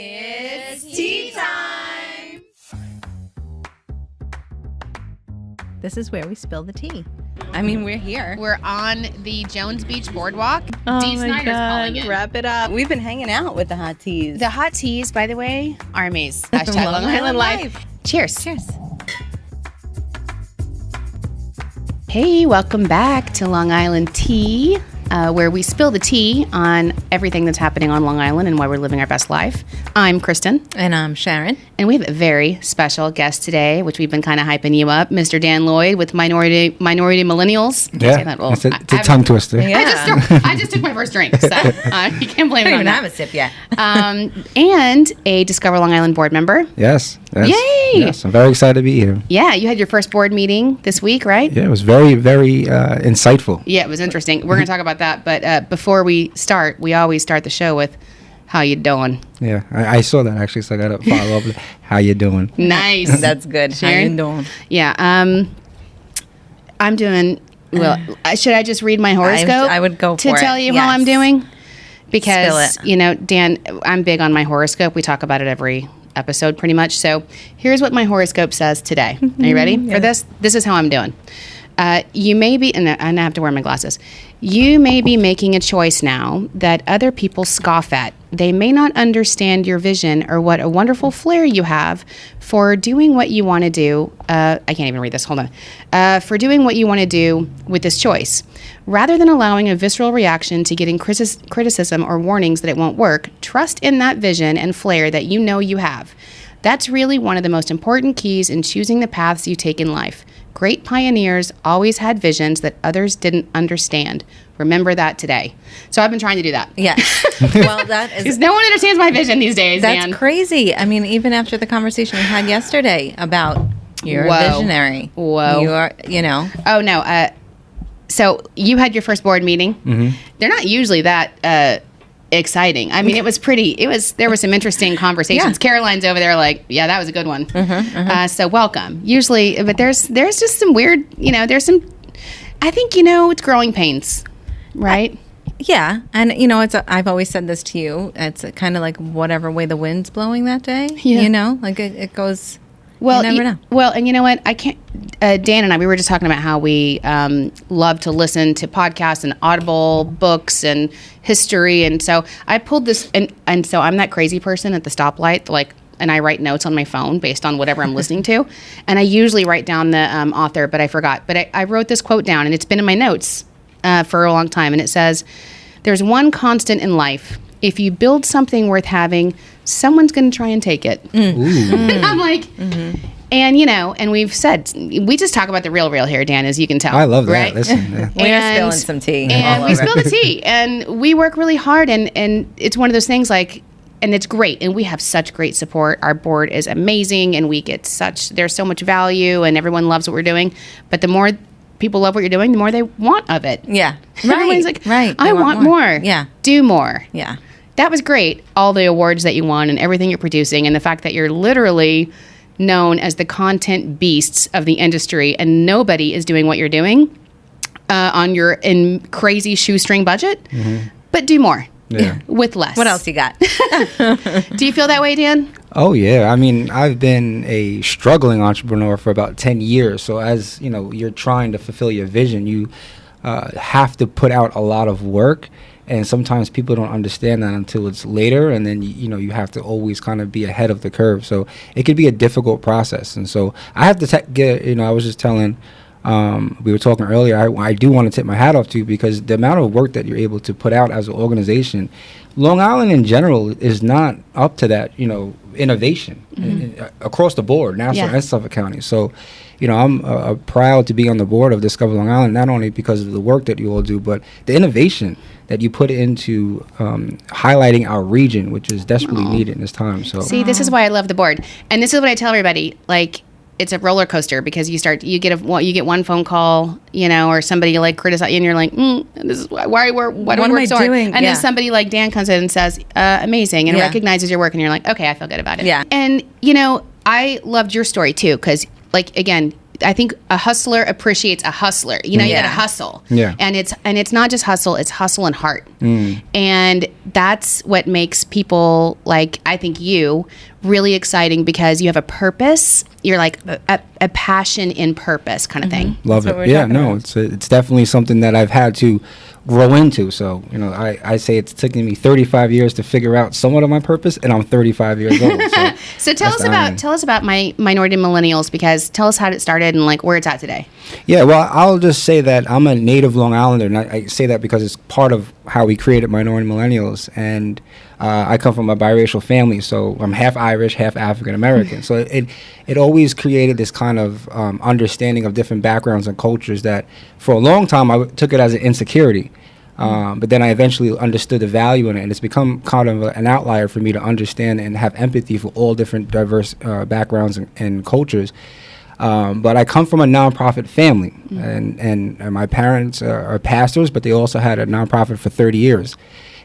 It's tea time! This is where we spill the tea. I mean, we're here. We're on the Jones Beach Boardwalk. Oh Dee my Snyder's calling God, in. wrap it up. We've been hanging out with the hot teas. The hot teas, by the way, are amazing. Hashtag Long Long Island Island Life. Life. Cheers. Cheers. Hey, welcome back to Long Island Tea, where we spill the tea on everything that's happening on Long Island and why we're living our best life. I'm Kristen. And I'm Sharon. And we have a very special guest today, which we've been kind of hyping you up, Mr. Dan Lloyd with Minority Millennials. Yeah, it's a tongue twister. Yeah. I just took my first drink, so you can't blame I me don't on even that. have a sip yet. And a Discover Long Island board member. Yes. Yay! Yes, I'm very excited to be here. Yeah, you had your first board meeting this week, right? Yeah, it was very, very insightful. Yeah, it was interesting. We're going to talk about that, but before we start, we always start the show with, how you doing? Yeah, I saw that actually, so I got to follow up. How you doing? Nice. That's good. Sharon? How you doing? Yeah, I'm doing, well, should I just read my horoscope? I would go to for it. tell you Yes. how I'm doing? Because, Spill it. you know, Dan, I'm big on my horoscope. We talk about it every episode pretty much. So here's what my horoscope says today. Are you ready for this? This is how I'm doing. You may be, and I have to wear my glasses. You may be making a choice now that other people scoff at. They may not understand your vision or what a wonderful flair you have for doing what you want to do. I can't even read this. Hold on. For doing what you want to do with this choice. Rather than allowing a visceral reaction to getting criticism or warnings that it won't work, trust in that vision and flair that you know you have. That's really one of the most important keys in choosing the paths you take in life. Great pioneers always had visions that others didn't understand. Remember that today. So I've been trying to do that. Yeah. Well, that is... Because no one understands my vision these days, That's Dan. crazy. I mean, even after the conversation we had yesterday about you're a Whoa. visionary. Whoa. You are, you know. Oh, no. So you had your first board meeting. Mm-hmm. They're not usually that exciting. I mean, there were some interesting conversations. Yeah. Caroline's over there like, yeah, that was a good one. So welcome. Usually, but there's just some weird, I think, it's growing pains, right? Yeah. And, I've always said this to you. It's kind of like whatever way the wind's blowing that day. Yeah. Like it goes... Well, you never know. Well, and you know what? I can't. Dan and I, we were just talking about how we love to listen to podcasts and Audible books and history, and so I pulled this, and so I'm that crazy person at the stoplight, and I write notes on my phone based on whatever I'm listening to, and I usually write down the author, but I forgot. But I wrote this quote down, and it's been in my notes for a long time, and it says, "There's one constant in life. If you build something worth having, someone's going to try and take it." And I'm like, and we've said, we just talk about the real here, Dan, as you can tell. I love that. Right? Listen, yeah. We are spilling some tea. And all we over. spill the tea. And we work really hard. And it's one of those things and it's great. And we have such great support. Our board is amazing. And we get there's so much value. And everyone loves what we're doing. But the more people love what you're doing, the more they want of it. Yeah. Everyone's like, Right. I They want more. Yeah. Do more. Yeah. That was great. All the awards that you won and everything you're producing, and the fact that you're literally known as the content beasts of the industry, and nobody is doing what you're doing on your crazy shoestring budget. But do more. Yeah. With less. What else you got? Do you feel that way, Dan? Oh, yeah. I mean, I've been a struggling entrepreneur for about 10 years. So as, you're trying to fulfill your vision, you have to put out a lot of work. And sometimes people don't understand that until it's later. And then, you have to always kind of be ahead of the curve. So it could be a difficult process. And so I have to I was just telling, we were talking earlier, I do want to tip my hat off to you because the amount of work that you're able to put out as an organization, Long Island in general is not up to that, innovation across the board, Nassau and Suffolk County. So, I'm proud to be on the board of Discover Long Island, not only because of the work that you all do, but the innovation that you put into highlighting our region, which is desperately needed in this time. So, See, this is why I love the board. And this is what I tell everybody, it's a roller coaster because you get one phone call, or somebody criticize you, and you're like, this is why do we work so hard? doing? And then somebody like Dan comes in and says, amazing, and recognizes your work, and you're like, okay, I feel good about it. Yeah. And I loved your story too, because again, I think a hustler appreciates a hustler. You know, you got to hustle. Yeah. And it's not just hustle, it's hustle and heart. And that's what makes people like, I think you, really exciting because you have a purpose. You're like a passion in purpose kind of thing. Love it. Yeah, no, it's definitely something that I've had to grow into. So, you know, I say it's taken me 35 years to figure out somewhat of my purpose, and I'm 35 years old. So tell us about my Minority Millennials, because tell us how it started and like where it's at today. Yeah, well, I'll just say that I'm a native Long Islander, and I say that because it's part of how we created Minority Millennials, and I come from a biracial family, so I'm half Irish, half African American. So it always created this kind of understanding of different backgrounds and cultures that for a long time I took it as an insecurity. But then I eventually understood the value in it, and it's become kind of an outlier for me to understand and have empathy for all different diverse backgrounds and cultures. But I come from a nonprofit family, and my parents are pastors, but they also had a nonprofit for 30 years.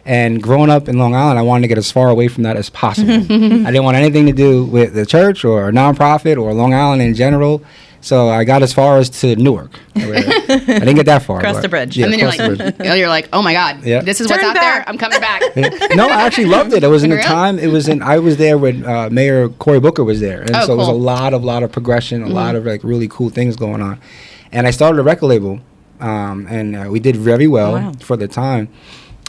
And growing up in Long Island, I wanted to get as far away from that as possible. I didn't want anything to do with the church or a nonprofit or Long Island in general. So I got as far as to Newark. I didn't get that far. Cross the bridge. Yeah, and then you're like, oh my God, this is what's out there. I'm coming back. No, I actually loved it. It was in the time. I was there when Mayor Cory Booker was there, and so it was a lot of progression, a lot of like really cool things going on. And I started a record label, and we did very well for the time.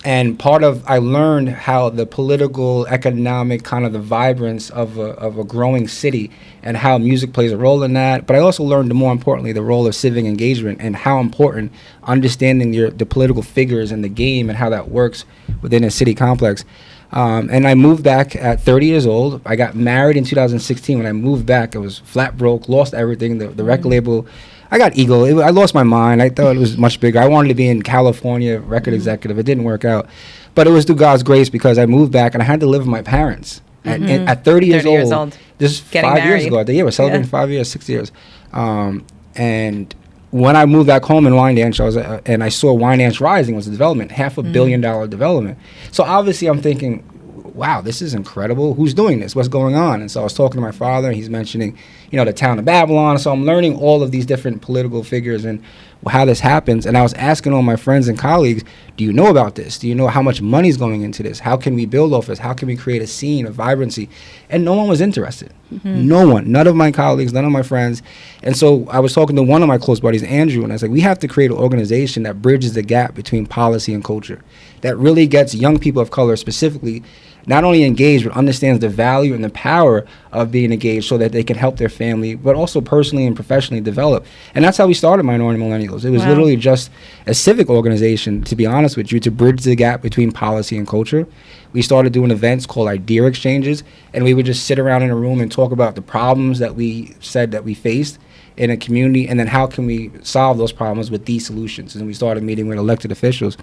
And I learned how the political, economic, kind of the vibrance of a growing city and how music plays a role in that. But I also learned, more importantly, the role of civic engagement and how important understanding the political figures in the game and how that works within a city complex. And I moved back at 30 years old. I got married in 2016. When I moved back, I was flat broke, lost everything. The record label, I got ego. I lost my mind. I thought it was much bigger. I wanted to be in California, record executive. It didn't work out. But it was through God's grace because I moved back and I had to live with my parents. At 30 years old. This is 5 years ago. We're celebrating 5 years, 6 years. And when I moved back home in Wyandanch, and I saw Wyandanch Rising was a development, $500 million development. So obviously I'm thinking, wow, this is incredible. Who's doing this? What's going on? And so I was talking to my father, and he's mentioning, the town of Babylon. So I'm learning all of these different political figures and how this happens. And I was asking all my friends and colleagues, do you know about this? Do you know how much money is going into this? How can we build off this? How can we create a scene of vibrancy? And no one was interested. No one. None of my colleagues, none of my friends. And so I was talking to one of my close buddies, Andrew, and I was like, we have to create an organization that bridges the gap between policy and culture, that really gets young people of color specifically not only engaged, but understands the value and the power of being engaged so that they can help their family, but also personally and professionally develop. And that's how we started Minority Millennials. It was literally just a civic organization, to be honest with you, to bridge the gap between policy and culture. We started doing events called idea exchanges, and we would just sit around in a room and talk about the problems that we said that we faced in a community, and then how can we solve those problems with these solutions. And we started meeting with elected officials.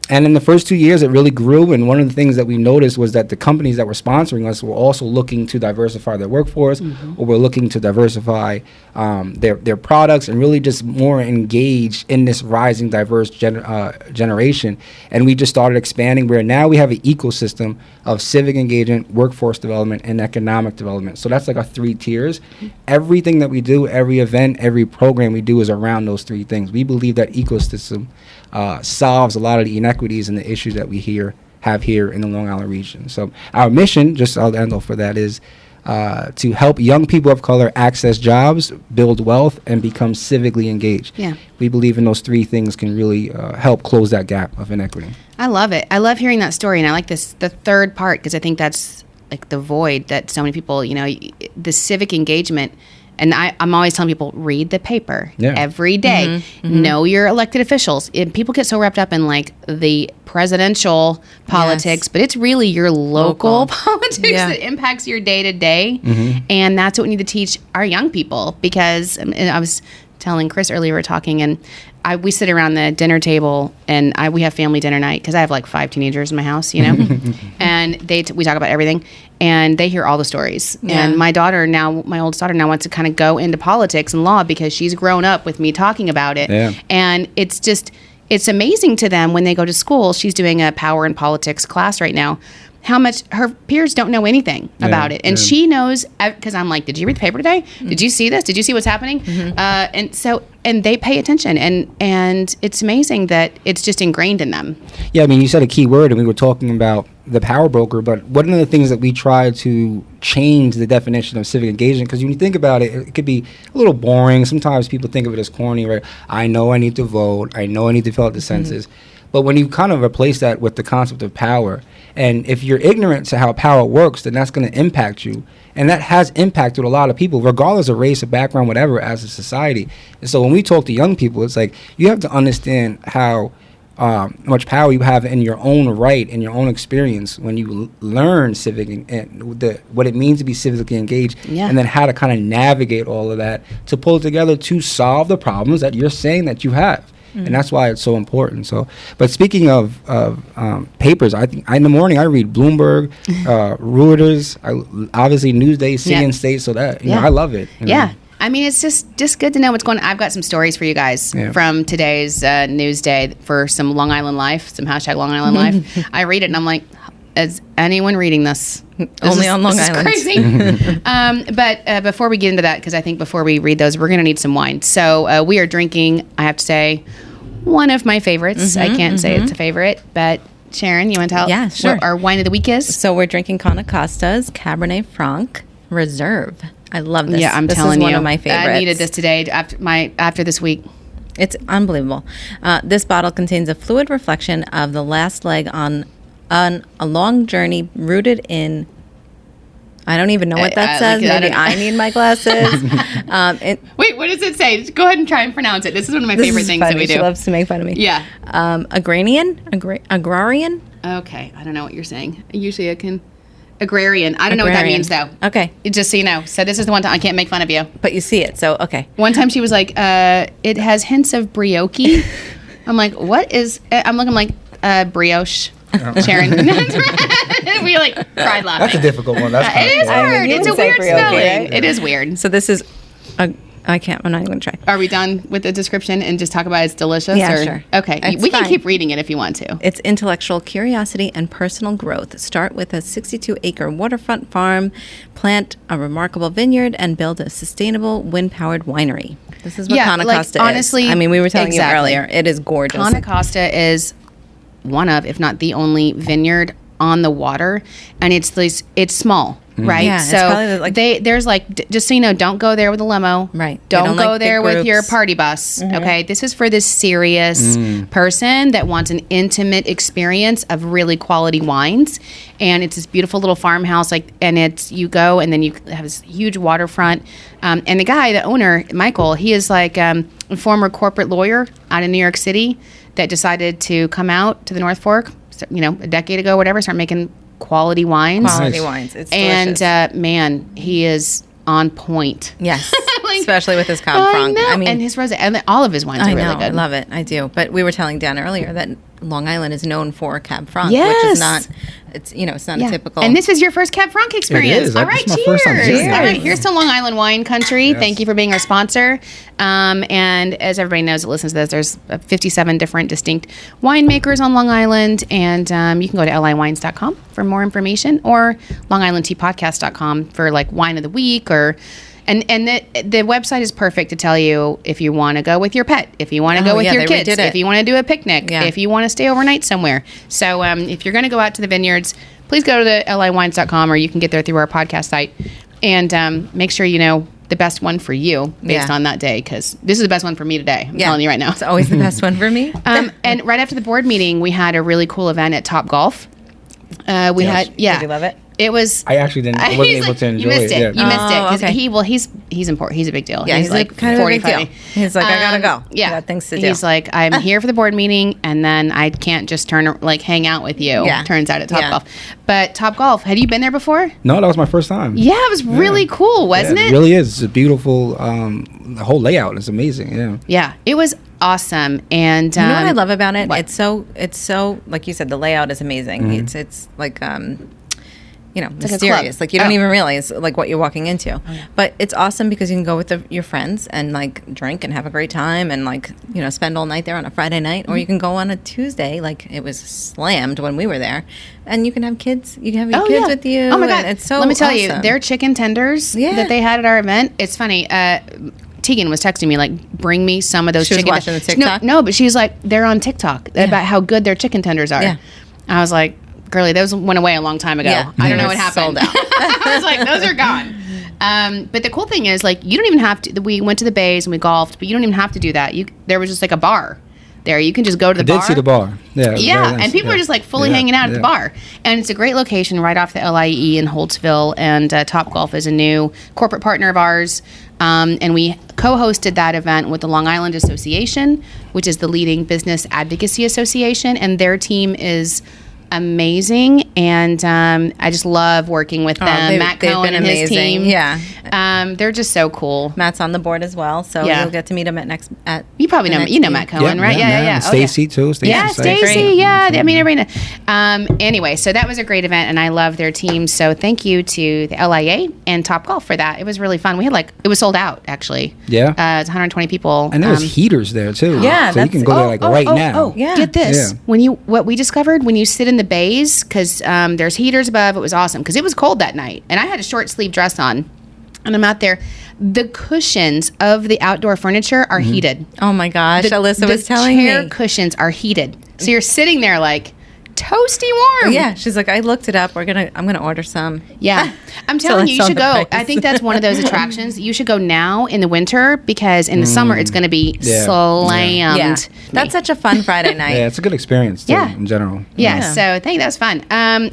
And in the first 2 years, it really grew. And one of the things that we noticed was that the companies that were sponsoring us were also looking to diversify their workforce, or were looking to diversify their products and really just more engaged in this rising diverse generation. And we just started expanding where now we have an ecosystem of civic engagement, workforce development, and economic development. So that's like our 3 tiers. Everything that we do, every event, every program we do is around those 3 things. We believe that ecosystem solves a lot of the inequities and the issues that we have here in the Long Island region. So our mission, just I'll end off for that, is to help young people of color access jobs, build wealth, and become civically engaged. Yeah. We believe in those 3 things can really help close that gap of inequity. I love it. I love hearing that story, and I like the third part, because I think that's like the void that so many people, the civic engagement. And I'm always telling people, read the paper every day. Know your elected officials. People get so wrapped up in like the presidential politics, but it's really your local politics that impacts your day to day. And that's what we need to teach our young people, because I was telling Chris earlier, we were talking, and we sit around the dinner table, and we have family dinner night, because I have like 5 teenagers in my house, and we talk about everything, and they hear all the stories. And my oldest daughter now wants to kind of go into politics and law, because she's grown up with me talking about it. And it's amazing to them when they go to school. She's doing a power and politics class right now, how much her peers don't know anything about it. And she knows, because I'm like, did you read the paper today? Did you see this? Did you see what's happening? And they pay attention. And it's amazing that it's just ingrained in them. Yeah, I mean, you said a key word, and we were talking about the power broker, but one of the things that we try to change the definition of civic engagement, because when you think about it, it could be a little boring. Sometimes people think of it as corny, right? I know I need to vote. I know I need to fill out the census. But when you kind of replace that with the concept of power, and if you're ignorant to how power works, then that's going to impact you. And that has impacted a lot of people, regardless of race or background, whatever, as a society. And so when we talk to young people, it's like you have to understand how much power you have in your own right, in your own experience, when you learn civic and what it means to be civically engaged, and then how to kind of navigate all of that to pull it together to solve the problems that you're saying that you have. And that's why it's so important. So, but speaking of papers, I think in the morning I read Bloomberg, Reuters, obviously Newsday, CNN State. So that you know, I love it. You know? I mean, it's just good to know what's going on. I've got some stories for you guys from today's Newsday for some Long Island Life, some hashtag Long Island Life. I read it and I'm like, is anyone reading this? Only on Long Island. This is crazy. But before we get into that, because I think before we read those, we're going to need some wine. So we are drinking, I have to say, one of my favorites. I can't say it's a favorite, but Sharon, you want to tell what our wine of the week is? So we're drinking Kontokosta's Cabernet Franc Reserve. I love this. Yeah, I'm this telling is you. one of my favorites. I needed this today after this week. It's unbelievable. This bottle contains a fluid reflection of the last leg on a long journey rooted in. I don't even know what that says. Maybe I need my glasses. Wait, what does it say? Go ahead and try and pronounce it. This is one of my favorite things that we do. She loves to make fun of me. Yeah. Agrarian? Agrarian? Okay. I don't know what you're saying. Usually I can. Agrarian. I don't know what that means, though. Okay. Just so you know. So this is the one time I can't make fun of you. But you see it, so okay. One time she was like, it has hints of brioche. I'm like, what is... I'm looking like, brioche. Sharon. We like cried laughing. That's a difficult one. That's it is hard. It's a weird spelling. Right? It is weird. So this is... I'm not even going to try. Are we done with the description and just talk about it's delicious? Yeah, sure. Okay. We can keep reading it if you want to. It's intellectual curiosity and personal growth. Start with a 62-acre waterfront farm, plant a remarkable vineyard, and build a sustainable wind-powered winery. This is what Kontokosta is. Honestly, I mean, we were telling you earlier. It is gorgeous. Kontokosta is one of, if not the only vineyard on the water, and it's small. Right, yeah, so there's just so you know, don't go there with a limo. Right, don't go there with your party bus. Okay, this is for this serious person that wants an intimate experience of really quality wines, and it's this beautiful little farmhouse. And it's you go, and then you have this huge waterfront. And the guy, the owner, Michael, he is like a former corporate lawyer out in New York City that decided to come out to the North Fork, a decade ago, whatever, start making quality wines. It's delicious. And man, he is on point. Yes, especially with his Cab Franc. I mean, and his rosé, and all of his wines are really good. I love it. I do. But we were telling Dan earlier that Long Island is known for Cab Franc, yes. which is not. It's not a typical. And this is your first Cab Franc experience. It is. All right, cheers. All right, here's to Long Island wine country. Yes. Thank you for being our sponsor. And as everybody knows that listens to this, there's 57 different distinct winemakers on Long Island, and you can go to liwines.com for more information, or LongIslandTeaPodcast.com for like wine of the week or. And the website is perfect to tell you if you want to go with your pet, if you want to go with your kids, if you want to do a picnic, if you want to stay overnight somewhere. So if you're going to go out to the vineyards, please go to the liwines.com, or you can get there through our podcast site, and make sure you know the best one for you based on that day, because this is the best one for me today. I'm telling you right now. It's always the best one for me. And right after the board meeting, we had a really cool event at Top Golf. Did you love it? It was. I actually didn't. I wasn't able to enjoy it. You missed it because okay. he's important. He's a big deal. Yeah, he's like kind of a big deal. He's like, I gotta go. Yeah, I got things to do. He's like, I'm here for the board meeting, and then I can't just hang out with you. Yeah. Turns out at Top Golf. But Top Golf, had you been there before? No, that was my first time. Yeah, it was really cool, wasn't it? It really is. It's a beautiful. The whole layout is amazing. Yeah. Yeah, it was awesome. And you know what I love about it? What? It's so like you said, the layout is amazing. It's like mysterious. Like you don't even realize like what you're walking into. But it's awesome because you can go with your friends and like drink and have a great time and like, spend all night there on a Friday night, or you can go on a Tuesday, like it was slammed when we were there, and you can have kids. You can have your kids with you. Oh my God. It's so Let me tell awesome. you, their chicken tenders that they had at our event, it's funny. Tegan was texting me like, bring me some of those chicken. She was watching the TikTok? No, but she's like, they're on TikTok about how good their chicken tenders are. Yeah. I was like, girlie, those went away a long time ago. Yeah. I don't know what happened. Sold out. I was like, those are gone. But the cool thing is, like, you don't even have to. We went to the bays and we golfed, but you don't even have to do that. There was just like a bar there. You can just go to the bar. I did see the bar. Yeah. Yeah, and people are just like fully hanging out at the bar. And it's a great location right off the LIE in Holtzville. And Topgolf is a new corporate partner of ours. And we co-hosted that event with the Long Island Association, which is the leading business advocacy association. And their team is amazing, and I just love working with them. Matt Cohen and his team, they're just so cool. Matt's on the board as well, so you'll get to meet him at you probably know Matt Cohen, right? Yeah. Stacy too. Stacy, yeah. I mean, everybody. Anyway, so that was a great event, and I love their team. So thank you to the LIA and Topgolf for that. It was really fun. We had it was sold out actually. Yeah, it's 120 people, and there was heaters there too. Yeah, so you can go there right now. Get this. What we discovered when you sit in the bays, because there's heaters above. It was awesome because it was cold that night, and I had a short sleeve dress on, and I'm out there. The cushions of the outdoor furniture are heated. Oh my gosh, Alyssa was telling me. The chair cushions are heated, so you're sitting there like toasty warm. Yeah, she's like, I looked it up. I'm gonna order some. Yeah, I'm telling you should go. I think that's one of those attractions. You should go now in the winter, because in the summer it's going to be slammed. Yeah. That's such a fun Friday night. Yeah, it's a good experience too, in general. Yeah, so I think that was fun.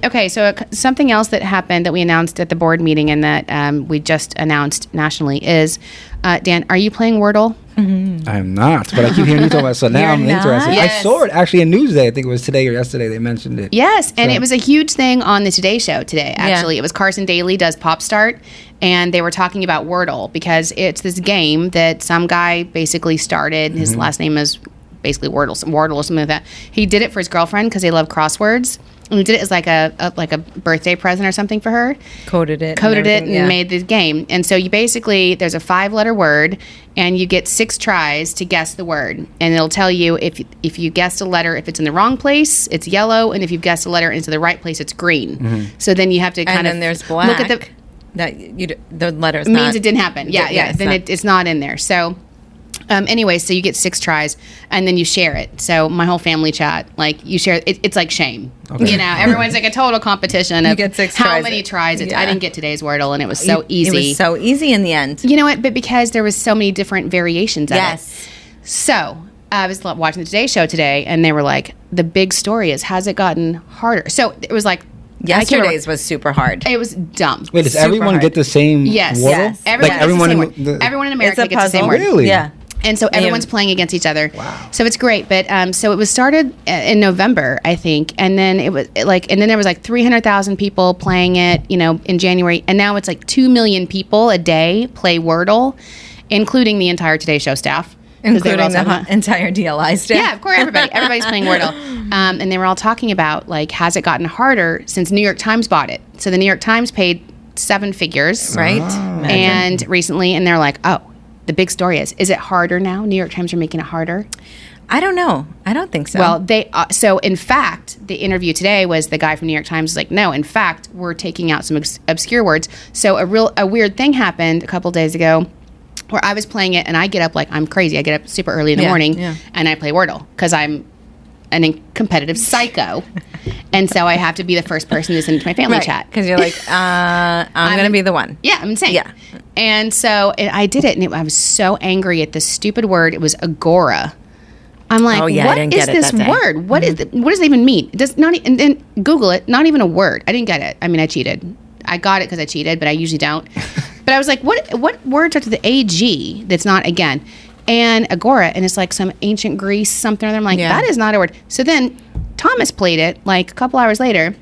Okay, so something else that happened that we announced at the board meeting and that we just announced nationally is, Dan, are you playing Wordle? Mm-hmm. I'm not, but I keep hearing you talk about it, so now I'm interested. Yes. I saw it actually in Newsday. I think it was today or yesterday they mentioned it. Yes, and it was a huge thing on the Today Show today, actually. It was Carson Daly does Pop Start, and they were talking about Wordle, because it's this game that some guy basically started. His last name is basically Wordle or something like that. He did it for his girlfriend because they love crosswords. And he did it as like a birthday present or something for her. Coded it and made the game. And so you basically, there's a 5-letter word, and you get 6 tries to guess the word. And it'll tell you if you guessed a letter, if it's in the wrong place, it's yellow, and if you've guessed a letter into the right place, it's green. So then you have to kind of there's black. Look at the letter's means it didn't happen. Yeah. Then it's not in there. So. Anyway, so you get 6 tries, and then you share it. So my whole family chat, like, you share it. It's like shame. Okay. Everyone's like a total competition of get 6 how tries. many tries. I didn't get today's Wordle, and it was so easy. It was so easy in the end. You know what? But because there was so many different variations of it. So I was watching the Today Show today, and they were like, the big story is, has it gotten harder? So it was like, yesterday's was super hard. It was dumb. Wait, does everyone get the same Wordle? Yes. Everyone in America gets the same word. Really? Yeah. And so everyone's playing against each other. Wow. So it's great. But so it was started in November, I think. And then there was like 300,000 people playing it, in January. And now it's like 2 million people a day play Wordle, including the entire Today Show staff. Including the entire DLI staff. Yeah, of course, everybody's playing Wordle. And they were all talking about, like, has it gotten harder since New York Times bought it? So the New York Times paid 7 figures. Right. And recently, and they're like, oh, the big story is it harder now? New York Times are making it harder? I don't know. I don't think so. Well, so in fact, the interview today was the guy from New York Times was like, no, in fact, we're taking out some obscure words. So a weird thing happened a couple days ago where I was playing it, and I get up like I'm crazy. I get up super early in the morning, and I play Wordle because I'm an competitive psycho. And so I have to be the first person to send it to my family chat. Because you're like, I'm going to be the one. Yeah, I'm insane. Yeah. And so I did it, and I was so angry at this stupid word. It was agora. I'm like, what is this word? What does it even mean? It does not. And then Google it. Not even a word. I didn't get it. I mean, I cheated. I got it because I cheated, but I usually don't. But I was like, what words are to the AG that's not again? And agora, and it's like some ancient Greece something. And I'm like, that is not a word. So then Thomas played it like a couple hours later,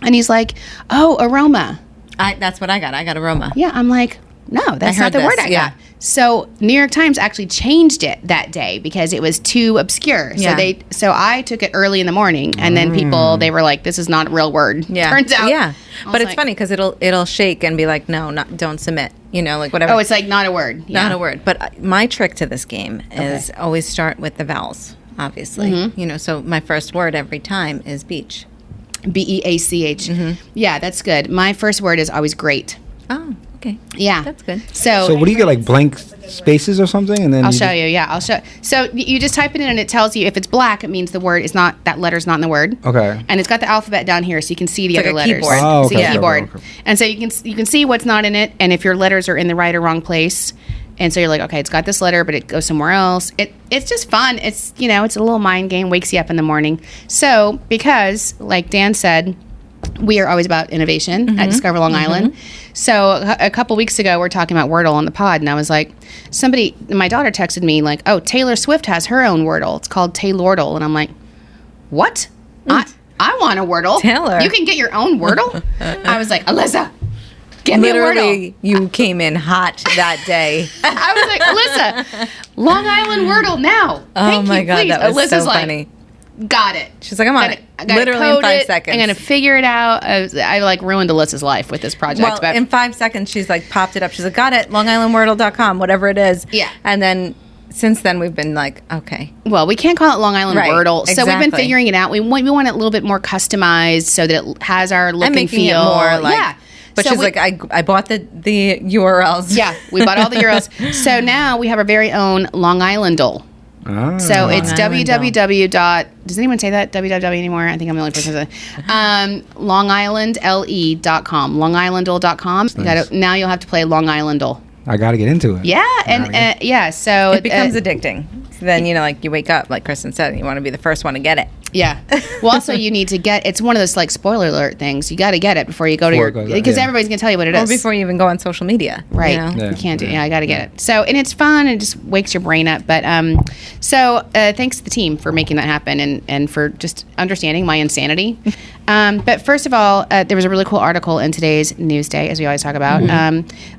and he's like, oh, aroma. That's what I got. I got aroma. Yeah, I'm like, No, that's heard not the word this, I yeah. got. So New York Times actually changed it that day because it was too obscure. Yeah. So I took it early in the morning, and then they were like, "This is not a real word." Yeah. Turns out, Yeah. I But was it's funny because it'll shake and be like, no, don't submit. Like whatever. Oh, it's like not a word. Yeah. Not a word. But my trick to this game is always start with the vowels, obviously. So my first word every time is beach. BEACH. Yeah, that's good. My first word is always great. Oh, okay. Yeah. That's good. So what do you get, like blank spaces or something? And then I'll show you. Yeah, I'll show. So you just type it in and it tells you if it's black, it means the word is not, that letter's not in the word. Okay. And it's got the alphabet down here so you can see the It's other like a letters. keyboard. Oh, It's a okay, keyboard. okay. And so you can see what's not in it and if your letters are in the right or wrong place. And so you're like, okay, it's got this letter, but it goes somewhere else. It's just fun. It's it's a little mind game, wakes you up in the morning. So because, like Dan said, we are always about innovation at Discover Long Island. So a couple weeks ago, we're talking about Wordle on the pod, and I was like, my daughter texted me like, oh, Taylor Swift has her own Wordle. It's called Taylordle. And I'm like, what? I want a Wordle. Taylor. You can get your own Wordle? I was like, Alyssa, get me a Wordle. Literally, you came in hot that day. I was like, Alyssa, Long Island Wordle now. Thank my you, God, please. that was Alyssa's so like, funny. got it. She's like, I'm on it. I gotta Literally in code 5 it. seconds. I'm gonna figure it out. I like ruined Alyssa's life with this project. Well, but in 5 seconds, she's like popped it up. She's like, got it, LongIslandWordle.com, whatever it is. Yeah. And then since then, we've been like, okay. well, we can't call it Long Island Right, Wordle, so we've been exactly. figuring it out. We want it a little bit more customized so that it has our look I'm and making feel. it more like, yeah. but So she's we- like, I bought the URLs. yeah, we bought all the URLs. So now we have our very own LongIslandle. Ah. So it's LongIslandle. www. Does anyone say that www anymore? I think I'm the only person who says it. LongIslandLE.com. LongIslandle.com. Nice. Now you'll have to play LongIslandle. I got to get into it. Yeah, and yeah. So It becomes addicting. So then, like you wake up, like Kristen said, and you want to be the first one to get it. yeah. Well, also you need to get. It's one of those like spoiler alert things. You got to get it before you go to Before your it goes out, because yeah. everybody's gonna tell you what it Or is. before you even go on social media. Right. You know? Yeah. You can't do. Yeah, I got to get it. So, and it's fun. And it just wakes your brain up. But thanks to the team for making that happen and for just understanding my insanity. But first of all, there was a really cool article in today's Newsday, as we always talk about,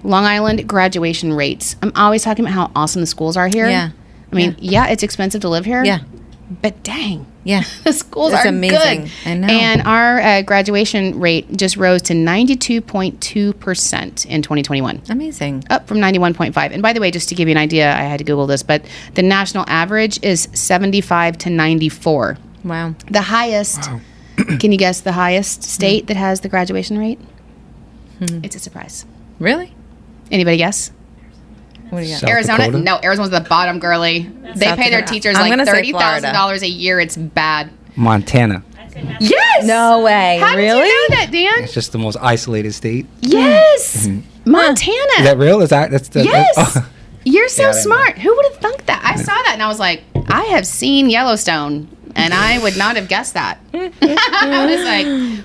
Long Island graduation rates. I'm always talking about how awesome the schools are here. Yeah. I mean, yeah, it's expensive to live here. Yeah. But dang. Yeah. The schools It's are amazing. good. I know. And our graduation rate just rose to 92.2% in 2021. Amazing. Up from 91.5. And by the way, just to give you an idea, I had to Google this, but the national average is 75 to 94. Wow. The highest, can you guess the highest state that has the graduation rate? It's a surprise. Really? Anybody guess? What do you got? South Arizona? Dakota? No, Arizona's the bottom, girly. They South pay their Dakota. teachers I'm like gonna say Florida. $30,000 a year. It's bad. Montana. Yes! No way. How Really? did you know that, Dan? It's just the most isolated state. Yes! Montana. Is that real? That's the Yes. oh. You're so Yeah, I didn't smart. Who would have thunk that? I saw that and I was like, I have seen Yellowstone and I would not have guessed that. I was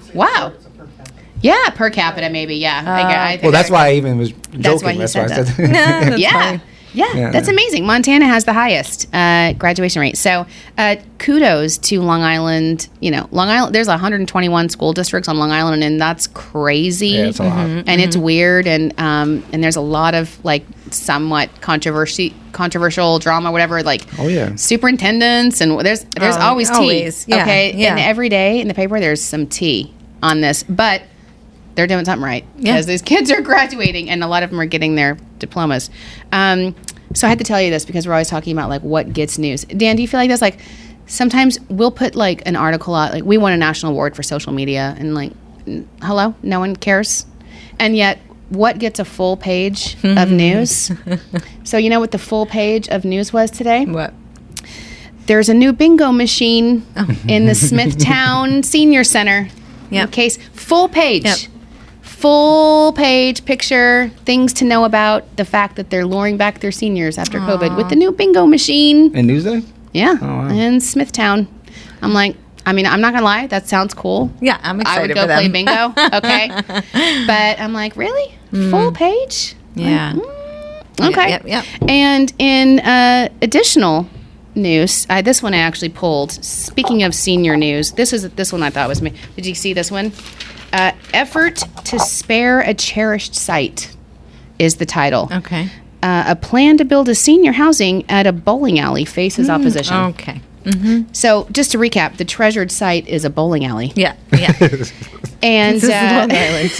like, wow. Yeah, per capita maybe. Yeah. I think Well, that's why I even was joking. That's why he said that. No, that's Yeah. funny. Yeah, that's amazing. Montana has the highest graduation rate. So kudos to Long Island. Long Island, there's 121 school districts on Long Island, and that's crazy. Yeah, it's a lot. And it's weird, and there's a lot of like somewhat controversial drama, whatever. Like, Oh, yeah. superintendents, and there's always tea. always. Yeah, Okay, yeah. and every day in the paper there's some tea on this, but they're doing something right because these kids are graduating, and a lot of them are getting their diplomas. So I had to tell you this because we're always talking about like what gets news. Dan, do you feel like this? Like sometimes we'll put like an article out, like we won a national award for social media, and like, hello, no one cares, and yet what gets a full page of news? So you know what the full page of news was today? What? There's a new bingo machine in the Smithtown Senior Center. Yep. In case full page. Yep. Full page picture, things to know about, the fact that they're luring back their seniors after COVID with the new bingo machine. And Newsday? Yeah. Oh, wow. In Smithtown. I'm like, I'm not going to lie, that sounds cool. Yeah, I'm I would excited go for them. play bingo. Okay. But I'm like, really? Full page? Yeah. Okay. Yep. And in additional news, this one I actually pulled. Speaking of senior news, this one I thought was me. Did you see this one? Effort to spare a cherished site. is the title. Okay. A plan to build a senior housing at a bowling alley faces opposition. Okay. So just to recap, the treasured site is a bowling alley. Yeah. Yeah. And This is Long Island.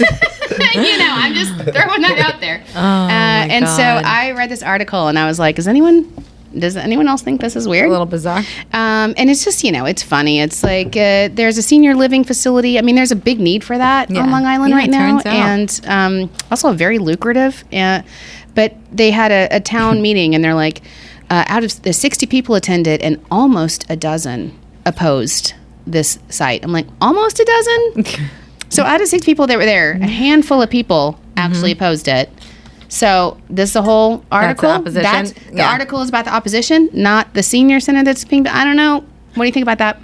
I'm just throwing that out there. And so God. I read this article and I was like, does anyone else think this is weird? A little bizarre. And it's just, it's funny. It's like there's a senior living facility. I mean, there's a big need for that on Long Island right it now. turns out. And also very lucrative. But they had a town meeting and they're like, out of the 60 people attended and almost a dozen opposed this site. I'm like, almost a dozen? So out of 6 people that were there, a handful of people actually opposed it. So this is the whole article. That's the opposition. The article is about the opposition, not the senior center that's being. I don't know. What do you think about that?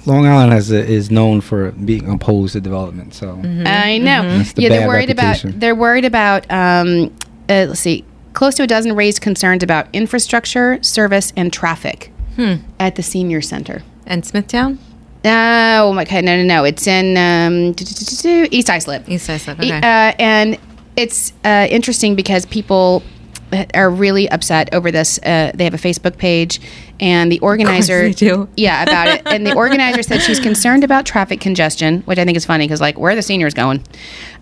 Long Island is known for being opposed to development. So I know. That's the Yeah, bad they're worried reputation. about. Let's see. Close to a dozen raised concerns about infrastructure, service, and traffic at the senior center. And Smithtown? Oh my God! No. It's in East Islip. East Islip, okay. And it's interesting because people are really upset over this. They have a Facebook page, and the organizer, they do. yeah, about it. And the organizer said she's concerned about traffic congestion, which I think is funny because, like, where are the seniors going?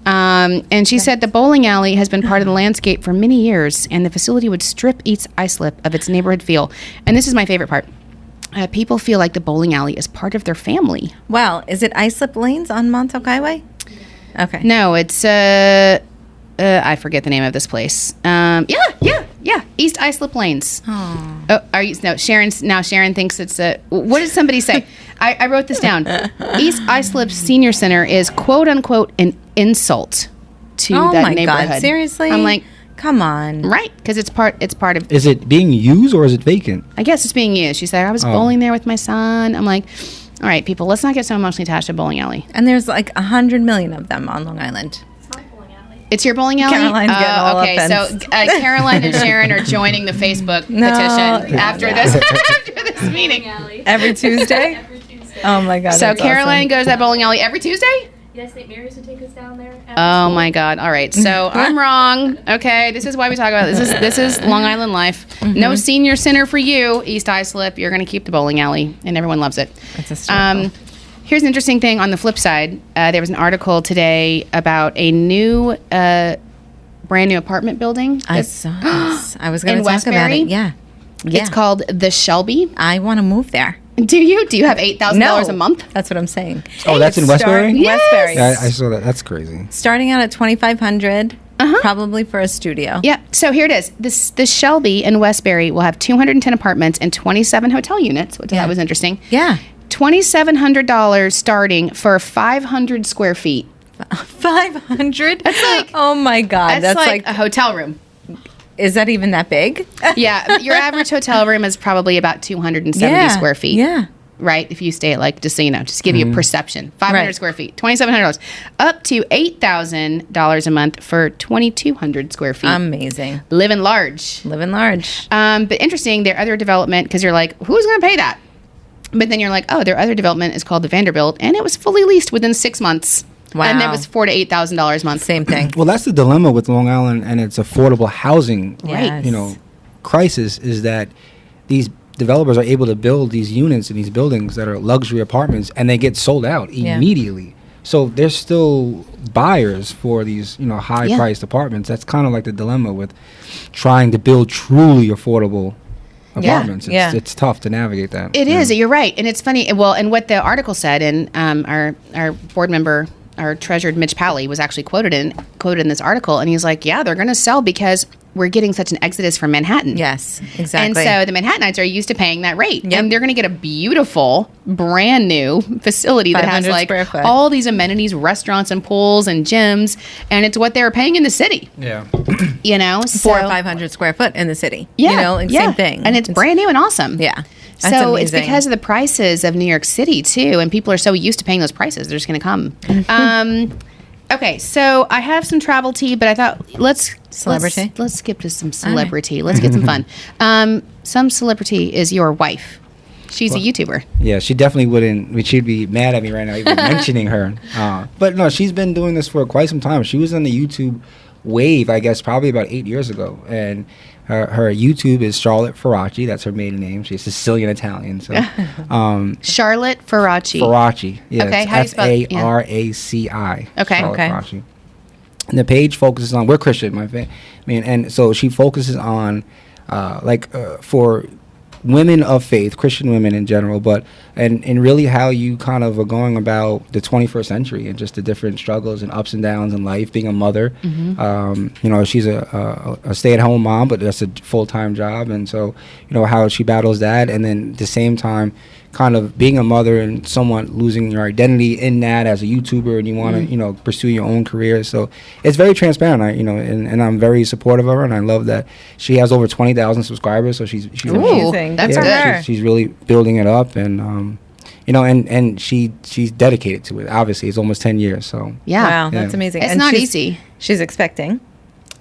And she said the bowling alley has been part of the landscape for many years, and the facility would strip East Islip of its neighborhood feel. And this is my favorite part. People feel like the bowling alley is part of their family. Well, is it Islip Lanes on Montauk Highway? Okay. No, it's I forget the name of this place. East Islip Lanes. Oh, are you? No, Sharon thinks it's a. What did somebody say? I wrote this down. East Islip Senior Center is quote unquote an insult to that neighborhood. Oh my God! Seriously? I'm like, come on. right? Because it's part of. is it being used or is it vacant? I guess it's being used. She said I was bowling there with my son. I'm like, all right, people, let's not get so emotionally attached to bowling alley. And there's like 100 million of them on Long Island. It's your bowling alley? Caroline's getting all okay, offense. so Caroline and Sharon are joining the Facebook petition after this meeting. Every Tuesday? Every Tuesday. Oh my God. So that's Caroline awesome. goes to that bowling alley every Tuesday? Yes, St. Mary's would take us down there. Oh my God! All right, so I'm wrong. Okay, this is why we talk about this is Long Island life. No senior center for you, East Islip. You're going to keep the bowling alley, and everyone loves it. That's hysterical. Here's an interesting thing. On the flip side, there was an article today about a new, brand new apartment building. I saw this. I was going In to talk about Westbury? it. Yeah. It's called the Shelby. I want to move there. Do you? Do you have $8,000 a month? That's what I'm saying. Oh, that's in Westbury? Yes. Westbury. Yeah, I saw that. That's crazy. Starting out at 2,500, probably for a studio. Yeah. So here it is. This Shelby in Westbury will have 210 apartments and 27 hotel units, which that was interesting. Yeah. $2,700 starting for 500 square feet. 500? That's like oh my God. that's like a hotel room. Is that even that big? Yeah, your average hotel room is probably about 270 square feet. Yeah. Right? If you stay at, like, just so you know, just give you a perception. 500 Right. square feet, $2,700. Up to $8,000 a month for 2,200 square feet. Amazing. Living large. Living large. But interesting, their other development, because you're like, who's going to pay that? But then you're like, oh, their other development is called the Vanderbilt, and it was fully leased within 6 months. Wow. And it was $4,000 to $8,000 a month. Same thing. Well, that's the dilemma with Long Island and its affordable housing, Yes. crisis is that these developers are able to build these units in these buildings that are luxury apartments, and they get sold out immediately. So there's still buyers for these, high-priced apartments. That's kind of like the dilemma with trying to build truly affordable apartments. It's tough to navigate that. It is. You're right. And it's funny. Well, and what the article said, and our board member, our treasured Mitch Pally, was actually quoted in this article, and he's like, yeah, they're going to sell because we're getting such an exodus from Manhattan. Yes, exactly. And so the Manhattanites are used to paying that rate. Yep. And they're going to get a beautiful, brand new facility that has like all these amenities, restaurants and pools and gyms. And it's what they were paying in the city. Yeah. 400 or 500 square foot in the city. Yeah. Same thing. And it's brand new and awesome. Yeah. That's so amazing. It's because of the prices of New York City too. And people are so used to paying those prices. They're just going to come. Okay, so I have some travel tea, but I thought let's skip to some celebrity. Let's get some fun. Some celebrity is your wife. She's a YouTuber. Yeah, she definitely wouldn't. She'd be mad at me right now even mentioning her. But no, she's been doing this for quite some time. She was on the YouTube wave, I guess, probably about 8 years ago. And her YouTube is Charlotte Faraci. That's her maiden name. She's Sicilian Italian. So Charlotte Faraci. Faraci. Yeah, Okay, how do you spell it? Yeah. Faraci. Okay. Charlotte Okay. Faraci. And the page focuses on, we're Christian, and so she focuses on for women of faith, Christian women in general, but and really how you kind of are going about the 21st century and just the different struggles and ups and downs in life, being a mother. She's a stay-at-home mom, but that's a full-time job, and so how she battles that, and then at the same time kind of being a mother and somewhat losing your identity in that as a YouTuber, and you want to pursue your own career. So it's very transparent. And I'm very supportive of her, and I love that she has over 20,000 subscribers. So she's Amazing. That's Yeah, good. she's really building it up, and and she's dedicated to it. Obviously, it's almost 10 years. So Yeah. Wow, that's Yeah. amazing. It's And not she's- easy. She's expecting.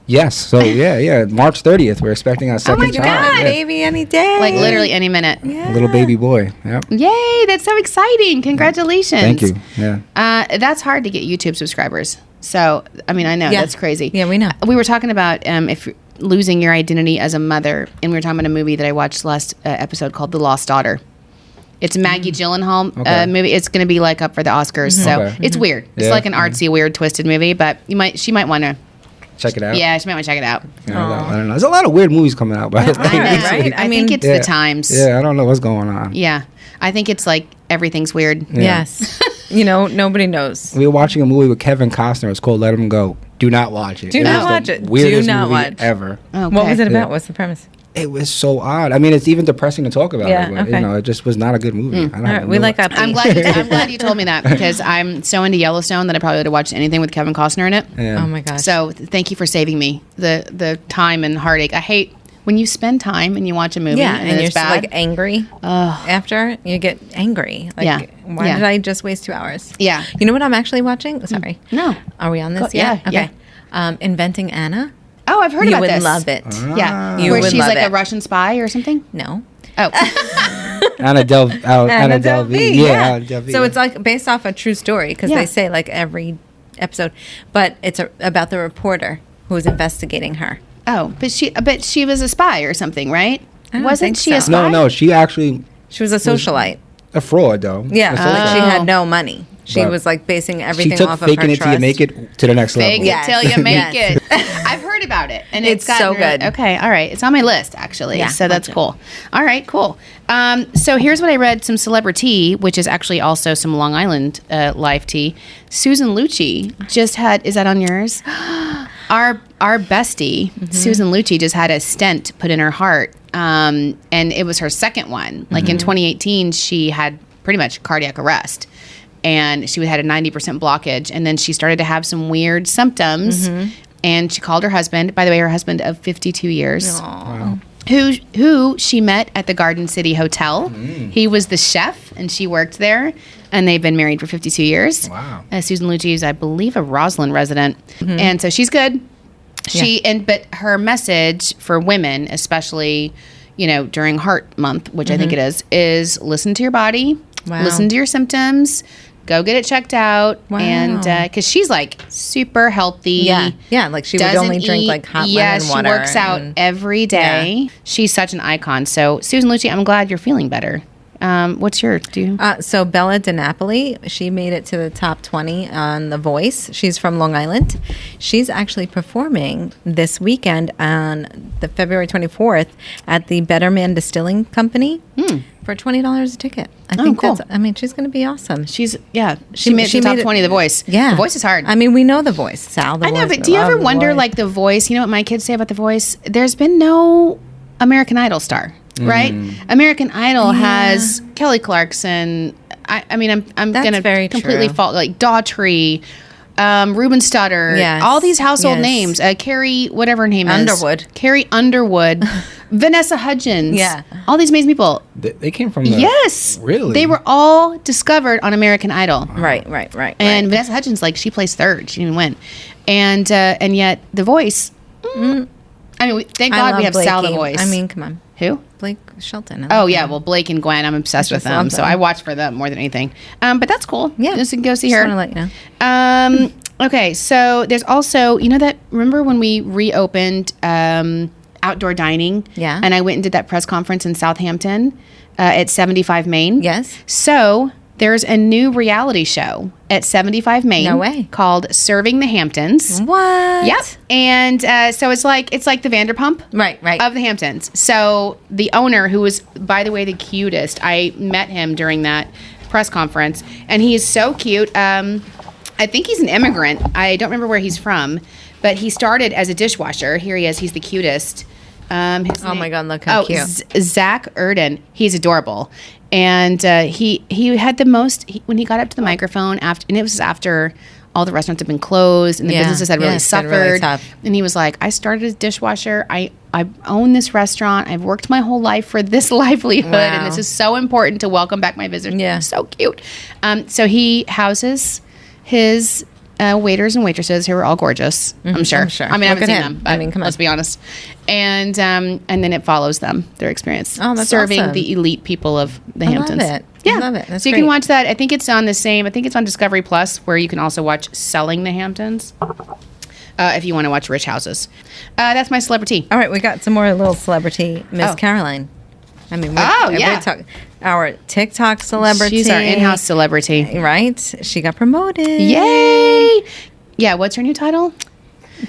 yes, so yeah, March 30th, we're expecting our second child. God, Yeah. baby, any day. Like literally any minute. Yeah. Little baby boy. Yep. Yay, that's so exciting. Congratulations. Thank you. Yeah. That's hard to get YouTube subscribers. So, I mean, I know Yeah. that's crazy. Yeah, we know. We were talking about if losing your identity as a mother, and we were talking about a movie that I watched last episode called The Lost Daughter. It's a Maggie Gyllenhaal Okay. movie. It's going to be like up for the Oscars, so Okay. it's weird. It's Yeah. like an artsy, weird, twisted movie, but she might want to. Check it out. Yeah, she might want to check it out. Yeah, I don't know. There's a lot of weird movies coming out, but I know, right? I I think mean- it's Yeah. the times. yeah, I don't know what's going on. Yeah. I think it's like everything's weird. Yeah. Yes. Nobody knows. We were watching a movie with Kevin Costner. It's called Let Him Go. Do not watch it. Do It not was the watch it. Do Weirdest not movie watch. ever. Okay. What was it about? Yeah. What's the premise? It was so odd. I mean, it's even depressing to talk about. Yeah, it, but, okay. it just was not a good movie. I don't All right, know. we like upbeat. I'm glad you told me that, because I'm so into Yellowstone that I probably would have watched anything with Kevin Costner in it. Yeah. Oh my gosh. So thank you for saving me the time and heartache. I hate when you spend time and you watch a movie yeah, and, and you're it's just, bad. like angry after. You get angry. Like, Yeah. why Yeah. did I just waste 2 hours? Yeah. You know what I'm actually watching? Sorry. No. Are we on this Go- yet? yeah, Okay. Inventing Anna. Oh, I've heard You about would this. love it. Yeah, You where would she's love like a it. Russian spy or something. No. Oh, Anna Delvey. Yeah. Anna Delvey, So yeah. it's like based off a true story, because Yeah. they say like every episode, but it's about the reporter who was investigating her. oh, but she was a spy or something, right? I don't Wasn't think she a so. spy? No, she actually She was a socialite. a fraud though. Yeah, A so socialite. like she had no money. She But was like basing She everything took off of her faking it till trust. you make it to the next Fake level. it Yes. till you make Yes. it. I've heard about it, and It's gotten so good. Okay, all right, it's on my list actually. Yeah, so that's watch it. cool. All right, cool. So here's what I read: some celebriTEA, which is actually also some Long Island Life tea. Susan Lucci just had. Is that on yours? Our bestie Susan Lucci just had a stent put in her heart, and it was her second one. Like in 2018, she had pretty much cardiac arrest, and she had a 90% blockage, and then she started to have some weird symptoms, and she called her husband. By the way, her husband of 52 years. Who she met at the Garden City Hotel. He was the chef, and she worked there, and they've been married for 52 years. Wow. Susan Lucci is, I believe, a Roslyn resident, and so she's good. But her message for women, especially, during Heart Month, which I think it is listen to your body, Wow. listen to your symptoms, go get it checked out, Wow. and because she's like super healthy. Yeah, like she would doesn't only drink eat- like hot yeah, lemon water. she works out and- every day. She's such an icon. So Susan Lucci, I'm glad you're feeling better. What's your So Bella DiNapoli, she made it to the top 20 on The Voice. She's from Long Island. She's actually performing this weekend on the February 24th at the Better Man Distilling Company for $20 a ticket. I think cool. she's going to be awesome. She's she made the top 20 of The Voice. Yeah. The Voice is hard. I mean, we know The Voice. Sal, The I know, Voice, but we do you love ever The wonder, Voice. like, The Voice, you know what my kids say about The Voice? There's been no American Idol star, right? American Idol has Kelly Clarkson. I mean, I'm That's going to very completely true. fault, like, Daughtry, Ruben Studdard, Yes. all these household Yes. names. Carrie, whatever her name is. Underwood. Carrie Underwood. Vanessa Hudgens. Yeah. All these amazing people. They came from the Yes. Really? They were all discovered on American Idol. Right. And Vanessa Hudgens, like, she placed third. She didn't win. And yet, The Voice. I mean, thank I God love we have Sal the Blakey. Voice. I mean, come on. Who? Blake Shelton. I Oh, love yeah. him. Well, Blake and Gwen, I'm obsessed with just them. love So them. I watch for them more than anything. But that's cool. Yeah. Just go see Just her. wanna let you know. Okay, so there's also, remember when we reopened outdoor dining? Yeah. And I went and did that press conference in Southampton at 75 Main? Yes. So there's a new reality show at 75 Main. No way. Called Serving the Hamptons. What? Yep. And so it's like the Vanderpump Right. of the Hamptons. So the owner, who was, by the way, the cutest, I met him during that press conference, and he is so cute. I think he's an immigrant. I don't remember where he's from, but he started as a dishwasher. Here he is. He's the cutest. Oh my God, look how cute. Zach Erden. He's adorable. And he had the most, when he got up to the microphone, and it was after all the restaurants had been closed and the businesses had really it's been suffered. really tough. And he was like, I started as a dishwasher. I own this restaurant. I've worked my whole life for this livelihood. Wow. And this is so important to welcome back my visitors. Yeah. So cute. So he houses his waiters and waitresses who are all gorgeous. I'm sure. I mean, I haven't seen them, but come on. let's be honest. And then it follows them, their experience. Oh, that's serving awesome. the elite people of the Hamptons. Love it. Yeah. I love it. That's so you great. can watch that. I think it's on Discovery Plus, where you can also watch Selling the Hamptons if you want to watch Rich Houses. That's my celebrity. All right, we got some more little celebrity. Miss Oh. Caroline. I mean, yeah. Our TikTok celebrity. She's our in-house celebrity. Right? She got promoted. Yay! Yeah, what's her new title?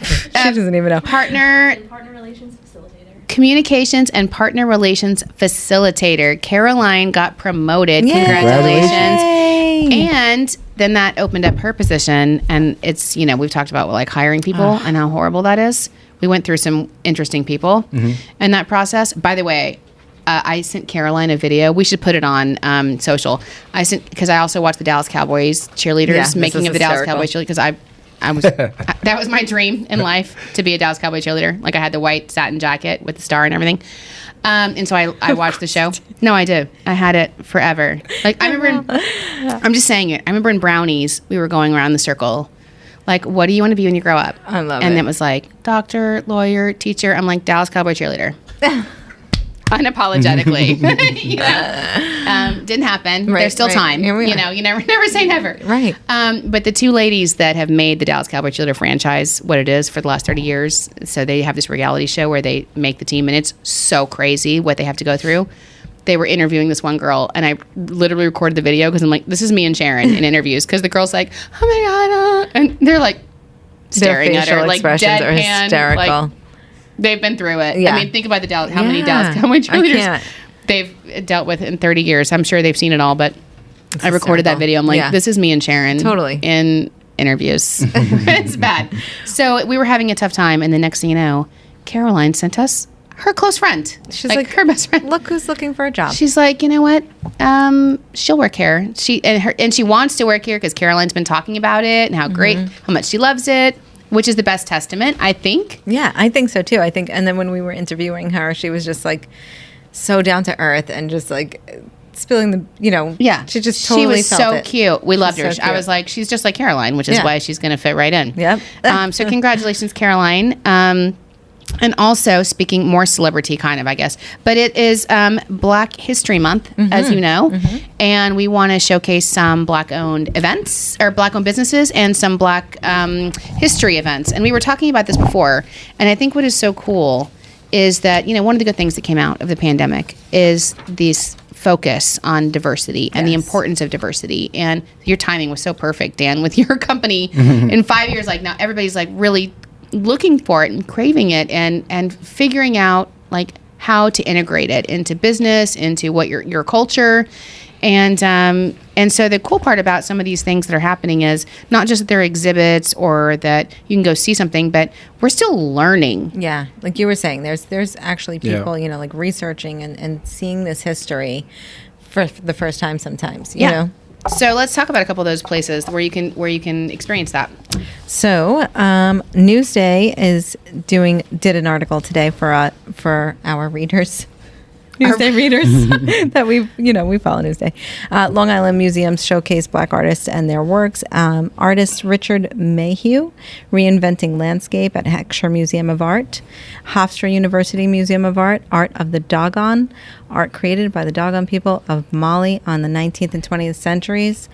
She doesn't even know. Partner And partner relations facilitator. Communications and Partner Relations Facilitator. Caroline got promoted. Yay. Congratulations. Yay. And then that opened up her position. And it's, we've talked about like hiring people and how horrible that is. We went through some interesting people in that process. By the way, I sent Caroline a video. We should put it on social. Because I also watched the Dallas Cowboys cheerleaders, making of the Dallas Cowboys cheerleaders, because I was that was my dream in life, to be a Dallas Cowboy cheerleader. Like I had the white satin jacket with the star and everything. And so I watched the show. No, I do. I had it forever. Like I remember, I'm just saying it. I remember in Brownies, we were going around the circle. Like, what do you want to be when you grow up? I love and it. it was like doctor, lawyer, teacher. I'm like Dallas Cowboy cheerleader. Unapologetically. Didn't happen. Right, There's still right. time. Here we are. You never say never. Right. But the two ladies that have made the Dallas Cowboy cheerleader franchise what it is for the last 30 years, so they have this reality show where they make the team, and it's so crazy what they have to go through. They were interviewing this one girl, and I literally recorded the video because I'm like, this is me and Sharon in interviews, because the girl's like, oh my God, and they're like staring at her, like expressions are deadpan, hysterical. like, they've been through it. Yeah. I mean, think about how many Yeah. Dallas Cowboy I cheerleaders can't. they've dealt with in 30 years. I'm sure they've seen it all, but I recorded that hysterical. video. I'm like, Yeah. this is me and Sharon. Totally. In interviews. It's bad. So we were having a tough time, and the next thing you know, Caroline sent us her close friend. She's like, her best friend. Look who's looking for a job. She's like, you know what? She'll work here. And she wants to work here because Caroline's been talking about it and how great, how much she loves it, which is the best testament, I think. Yeah, I think so too. I think, and then when we were interviewing her, she was just like so down to earth and just like spilling the, Yeah. she just totally was felt so it. cute. We loved her. so I cute. was like, she's just like Caroline, which is Yeah. why she's going to fit right in. Yep. So congratulations, Caroline. And also, speaking more celebrity kind of, I guess, but it is Black History Month, as you know, and we want to showcase some Black-owned events or Black-owned businesses and some Black history events. And we were talking about this before, and I think what is so cool is that, one of the good things that came out of the pandemic is this focus on diversity and the importance of diversity. And your timing was so perfect, Dan, with your company. In 5 years, like now everybody's like really looking for it and craving it and figuring out like how to integrate it into business, into what your culture. And so the cool part about some of these things that are happening is not just that they're exhibits or that you can go see something, but we're still learning. Yeah, like you were saying, there's actually people, like researching and seeing this history for the first time sometimes, you know? So let's talk about a couple of those places where you can experience that. So, Newsday did an article today for our readers. Newsday readers that we follow Newsday. Long Island museums showcase Black artists and their works. Artist Richard Mayhew reinventing landscape at Heckscher Museum of Art. Hofstra University Museum of Art of the Dogon, art created by the Dogon people of Mali on the 19th and 20th centuries.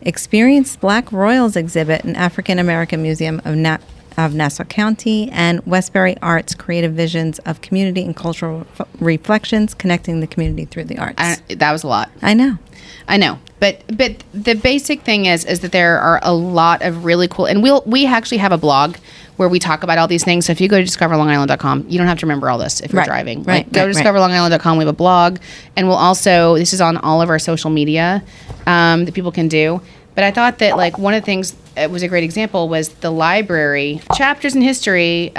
Experienced Black Royals exhibit in African American Museum of Nassau County, and Westbury Arts Creative Visions of Community and Cultural Reflections Connecting the Community Through the Arts. That was a lot. I know. But the basic thing is that there are a lot of really cool, and we actually have a blog where we talk about all these things. So if you go to discoverlongisland.com, you don't have to remember all this if you're driving. Go to discoverlongisland.com. We have a blog, and we'll also, this is on all of our social media that people can do. But I thought that like one of the things that was a great example was the library, Chapters in History.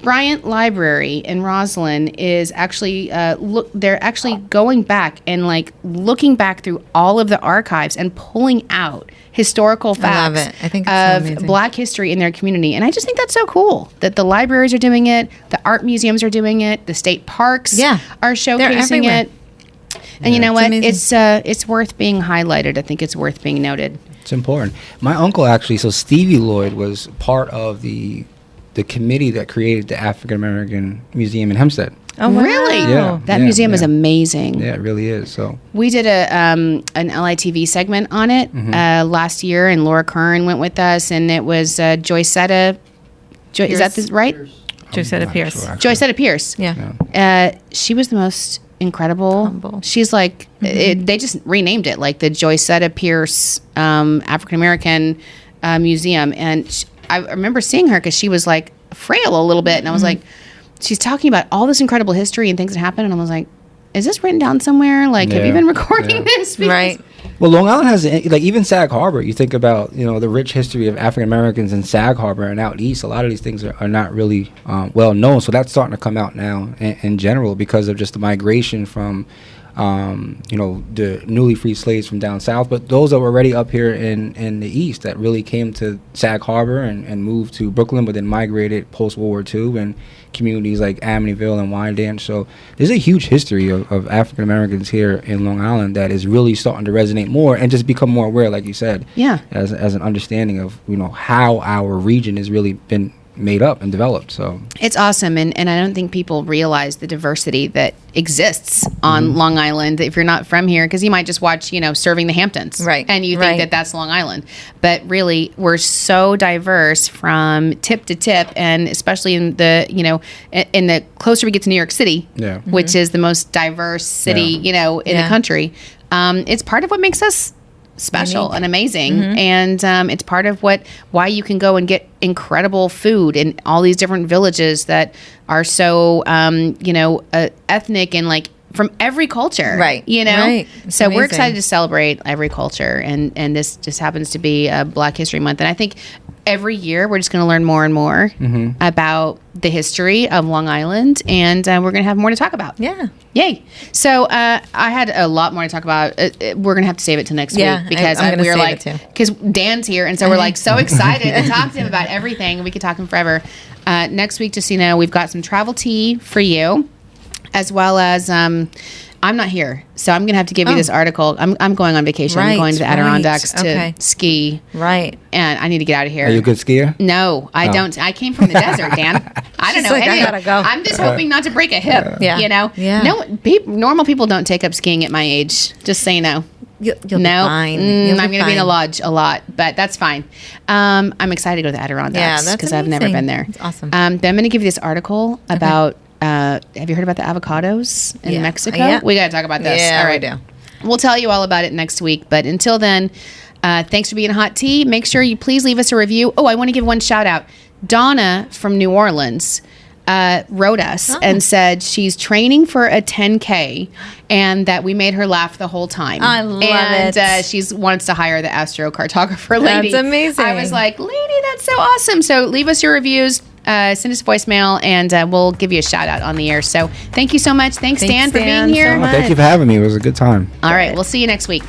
Bryant Library in Roslyn is actually they're actually going back and like looking back through all of the archives and pulling out historical facts I love it. I think it's so of amazing. Black history in their community. And I just think that's so cool that the libraries are doing it, the art museums are doing it, the state parks are showcasing it. And you know what? It's worth being highlighted. I think it's worth being noted. It's important. My uncle actually, so Stevie Lloyd was part of the committee that created the African American Museum in Hempstead. Oh, wow. Really? Yeah. That museum is amazing. Yeah, it really is. So we did an LITV segment on it last year, and Laura Kern went with us, and it was Joycetta. Is that right? Joycetta Pierce. Sure, Joycetta Pierce. Yeah. She was the most incredible. Humble. She's like, they just renamed it like the Joycetta Pierce African American Museum, and I remember seeing her because she was like frail a little bit, and I was like, she's talking about all this incredible history and things that happened, and I was like, is this written down somewhere? Like, have you been recording this? Because Right. well, Long Island has like even Sag Harbor. You think about the rich history of African Americans in Sag Harbor and out east. A lot of these things are not really well known. So that's starting to come out now in general because of just the migration from the newly freed slaves from down south, but those that were already up here in the east that really came to Sag Harbor and moved to Brooklyn, but then migrated post World War II and communities like Amityville and Wyandanch. So there's a huge history of African Americans here in Long Island that is really starting to resonate more and just become more aware, like you said, as an understanding of how our region has really been made up and developed. So it's awesome, and I don't think people realize the diversity that exists on Long Island if you're not from here, because you might just watch Serving the Hamptons, right, and you think that that's Long Island, but really we're so diverse from tip to tip, and especially in the in the closer we get to New York City, which is the most diverse city in the country. It's part of what makes us special and amazing, and it's part of why you can go and get incredible food in all these different villages that are so ethnic and like from every culture, right? So we're excited to celebrate every culture, and this just happens to be Black History Month, and I think every year we're just going to learn more and more about the history of Long Island, and we're going to have more to talk about. Yay. So I had a lot more to talk about. We're going to have to save it till next week because we were like, because Dan's here, and so we're like so excited to talk to him about everything, and we could talk to him forever. Next week, just so you know, we've got some travel tea for you, as well as I'm not here, so I'm going to have to give you this article. I'm going on vacation. I'm going to the Adirondacks to ski. Right. And I need to get out of here. Are you a good skier? No, I don't. I came from the desert, Dan. I don't know. Like, I gotta go. I'm just hoping not to break a hip. No, normal people don't take up skiing at my age. Just so you know. You'll be fine. I'm going to be in a lodge a lot, but that's fine. I'm excited to go to the Adirondacks because I've never been there. That's awesome. But I'm going to give you this article about. Have you heard about the avocados in Mexico? Yeah. We got to talk about this. Yeah, all right. we do. We'll tell you all about it next week. But until then, thanks for being hot tea. Make sure you please leave us a review. Oh, I want to give one shout out. Donna from New Orleans wrote us and said she's training for a 10K and that we made her laugh the whole time. I love it. And she wants to hire the astrocartographer lady. That's amazing. I was like, lady, that's so awesome. So leave us your reviews. Send us a voicemail, and we'll give you a shout out on the air. So thank you so much. Thanks Dan, for being here. So much. Thank you for having me. It was a good time. All right. We'll see you next week.